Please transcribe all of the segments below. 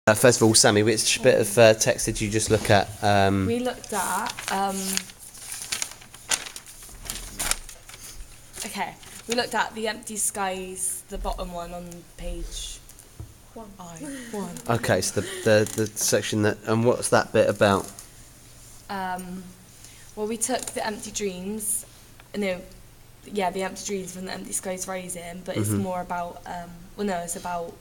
First of all, Sammy, which bit of text did you just look at? We looked at. Okay, we looked at the empty skies, the bottom one on page 1. Okay, so the section that, and what's that bit about? Well, we took the empty dreams. The empty dreams from the empty skies rising, but it's more about. It's about.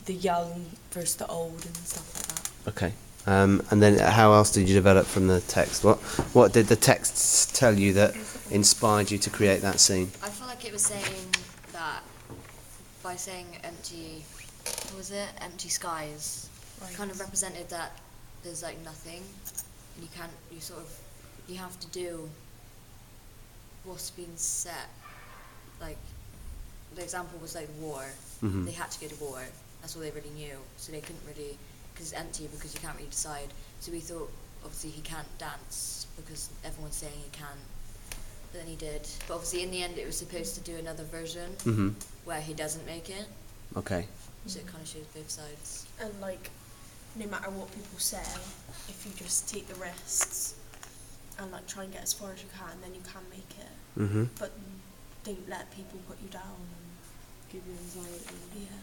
The young versus the old and stuff like that. Okay. And then how else did you develop from the text? What did the texts tell you that inspired you to create that scene? I feel like it was saying that by saying empty skies, Right. kind of represented that there's like nothing. You have to do what's been set. Like, the example was like war. Mhm. They had to go to war. That's all they really knew. So they couldn't really, because it's empty, because you can't really decide. So we thought, obviously, he can't dance because everyone's saying he can. But then he did. But obviously, in the end, it was supposed to do another version where he doesn't make it. Okay. So it kind of shows both sides. And like, no matter what people say, if you just take the risks and like try and get as far as you can, then you can make it. Mhm. But don't let people put you down and Give you anxiety. yeah.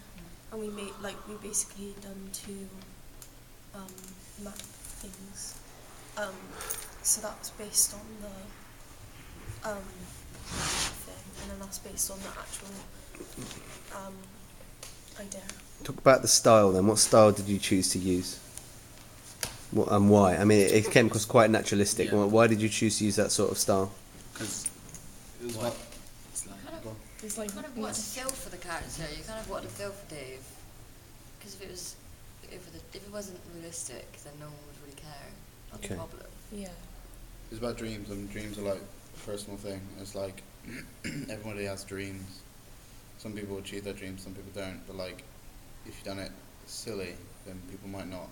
And we basically done 2 map things. So that was based on the thing, and then that's based on the actual idea. Talk about the style then. What style did you choose to use? And why? I mean, it came across quite naturalistic. Yeah. Why did you choose to use that sort of style? Because it was like, It's like You kind of wanted to feel for the character. You kind of wanted to feel for Dave. Because if it wasn't realistic, then no one would really care. Not Okay. the problem. yeah. it's about dreams, and dreams are like a personal thing. It's like everybody has dreams. Some people achieve their dreams, some people don't. But like, if you've done it silly, then people might not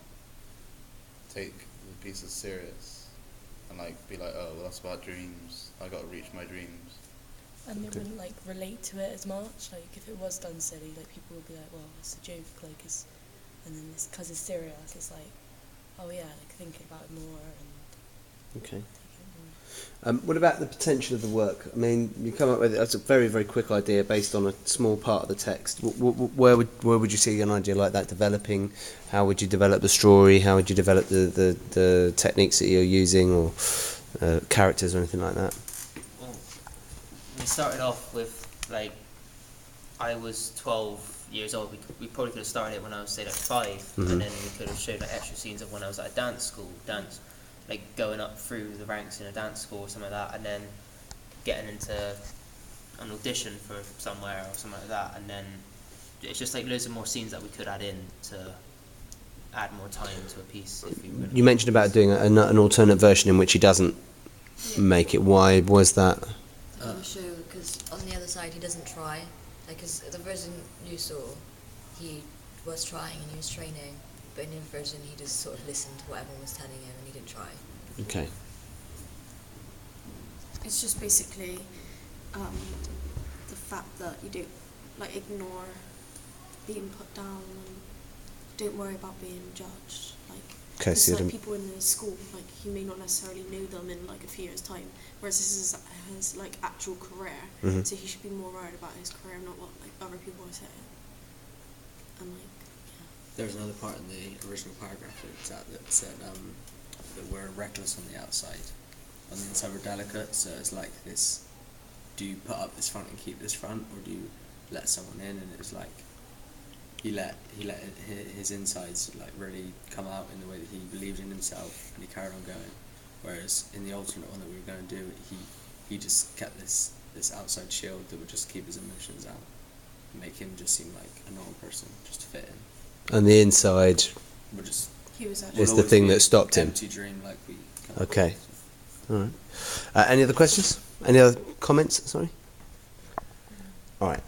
take the pieces serious and like be like, oh, well, that's about dreams. I got to reach my dreams. And they wouldn't like relate to it as much. Like if it was done silly, like people would be like, "Well, it's a joke." Like and then because it's serious, it's like, "Oh yeah," like thinking about it more and Okay. taking it more. What about the potential of the work? I mean, you come up with that's a very, very quick idea based on a small part of the text. Where would you see an idea like that developing? How would you develop the story? How would you develop the techniques that you're using, or characters or anything like that? Well, we started off with, like, I was 12 years old. We probably could have started it when I was, say, like 5, and then we could have showed like extra scenes of when I was at a dance school, like going up through the ranks in a dance school or something like that, and then getting into an audition for somewhere or something like that, and then it's just like loads of more scenes that we could add in to add more time to a piece if we would. You mentioned about doing an alternate version in which he doesn't make it. Why was that? I'm sure, because on the other side he doesn't try. Like, because the version you saw, he was trying and he was training, but in the version he just sort of listened to what everyone was telling him and he didn't try. Okay. It's just basically the fact that you don't like ignore being put down and don't worry about being judged. Like, Okay, it's so you like didn't- people in the school, like you may not necessarily know them in like a few years' time, whereas this is his like actual career. So he should be more worried about his career, not what like other people are saying. And like, There's another part in the original paragraph that said that we're reckless on the outside. On the inside we're delicate, so it's like this, do you put up this front and keep this front, or do you let someone in? And it was like, he let his insides like really come out in the way that he believed in himself, and he carried on going. Whereas in the alternate one that we were going to do, he just kept this outside shield that would just keep his emotions out, and make him just seem like a normal person, just to fit in. And the inside Would just he was is actually the always thing be that stopped him. empty dream, like we. Kind of Okay. All right. Any other questions? Any other comments? Sorry. All right.